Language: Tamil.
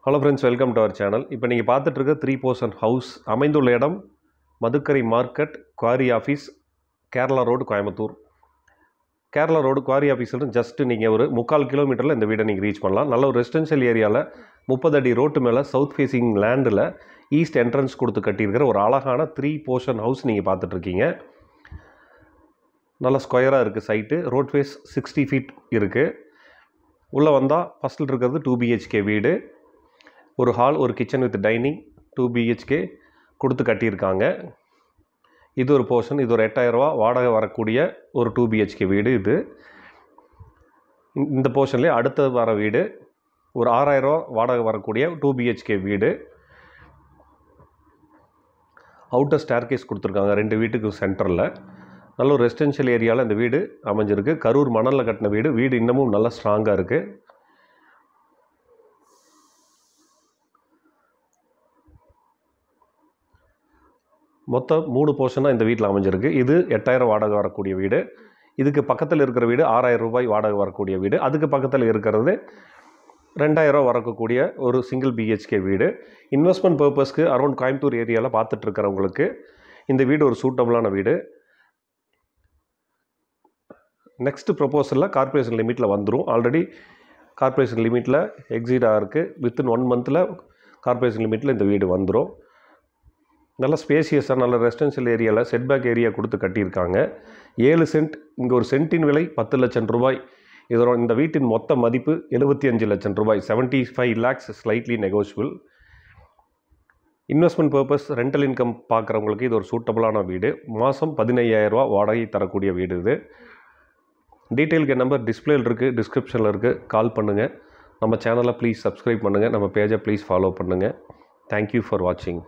Hello friends, welcome to our channel. இப்போ நீங்கள் பார்த்துட்டு இருக்க 3 போர்ஷன் ஹவுஸ் அமைந்துள்ள இடம் Madukkarai market, quarry office, Kerala road, Coimbatore. Kerala road quarry ஆஃபீஸ்லேருந்து ஜஸ்ட்டு நீங்கள் ஒரு 3/4 கிலோமீட்டரில் இந்த வீடை நீங்கள் ரீச் பண்ணலாம். நல்ல ஒரு ரெசிடென்ஷியல் ஏரியாவில் 30 அடி ரோட்டு மேலே சவுத் ஃபேஸிங் லேண்டில் ஈஸ்ட் என்ட்ரன்ஸ் கொடுத்து கட்டியிருக்கிற ஒரு அழகான 3 போர்ஷன் ஹவுஸ் நீங்கள் பார்த்துட்ருக்கீங்க. நல்ல ஸ்கொயராக இருக்குது சைட்டு. ரோட் ஃபேஸ் 60 ஃபீட் இருக்குது. உள்ளே வந்தால் ஃபஸ்ட்டில் இருக்கிறது 2 BHK வீடு. ஒரு ஹால், ஒரு கிச்சன் வித் டைனிங், 2 BHK கொடுத்து கட்டியிருக்காங்க. இது ஒரு போர்ஷன். இது ஒரு 8000 ரூபா வாடகை வரக்கூடிய ஒரு 2 BHK வீடு. இது இந்த போர்ஷன்லேயே அடுத்த வர வீடு ஒரு 6000 ரூபா வாடகை வரக்கூடிய 2 BHK வீடு. அவுட்டர் ஸ்டேர்கேஸ் கொடுத்துருக்காங்க 2 வீட்டுக்கு சென்டரில். நல்ல ஒரு ரெசிடென்ஷியல் ஏரியாவில் இந்த வீடு அமைஞ்சிருக்கு. கரூர் மணலில் கட்டின வீடு. வீடு இன்னமும் நல்லா ஸ்ட்ராங்காக இருக்குது. மொத்தம் 3 போர்ஷனாக இந்த வீட்டில் அமைஞ்சிருக்கு. இது 8000 வாடகை வரக்கூடிய வீடு. இதுக்கு பக்கத்தில் இருக்கிற வீடு 6000 ரூபாய் வாடகை வரக்கூடிய வீடு. அதுக்கு பக்கத்தில் இருக்கிறது 2000 ரூபா வரக்கூடிய ஒரு சிங்கிள் BHK வீடு. இன்வெஸ்ட்மெண்ட் பர்பஸ்க்கு அரௌண்ட் கோயம்புத்தூர் ஏரியாவில் பார்த்துட்ருக்கிறவங்களுக்கு இந்த வீடு ஒரு சூட்டபுளான வீடு. நெக்ஸ்ட் ப்ரொபோசலில் கார்பரேஷன் லிமிட்டில் வந்துடும். ஆல்ரெடி கார்பரேஷன் லிமிட்டில் எக்ஸிட் ஆகிருக்கு. வித்தின் 1 மந்தில் கார்பரேஷன் லிமிட்டில் இந்த வீடு வந்துடும். நல்ல ஸ்பேசியஸாக நல்ல ரெசிடென்ஷியல் ஏரியாவில் செட்பேக் ஏரியா கொடுத்து கட்டியிருக்காங்க. 7 சென்ட். இங்கே ஒரு சென்ட்டின் விலை 10 லட்சம் ரூபாய். இதோட இந்த வீட்டின் மொத்த மதிப்பு 75 லட்சம் ரூபாய். 75 lakhs slightly negotiable. Investment purpose rental income பார்க்குறவங்களுக்கு இது ஒரு சூட்டபுளான வீடு. மாதம் 15000 ரூபா வாடகை தரக்கூடிய வீடு இது. டீட்டெயிலுக்கு நம்பர் டிஸ்பிளேயில் இருக்குது, டிஸ்கிரிப்ஷனில் இருக்குது. கால் பண்ணுங்கள். நம்ம சேனலை ப்ளீஸ் சப்ஸ்கிரைப் பண்ணுங்கள். நம்ம பேஜை ப்ளீஸ் ஃபாலோ பண்ணுங்கள். தேங்க்யூ ஃபார் வாட்சிங்.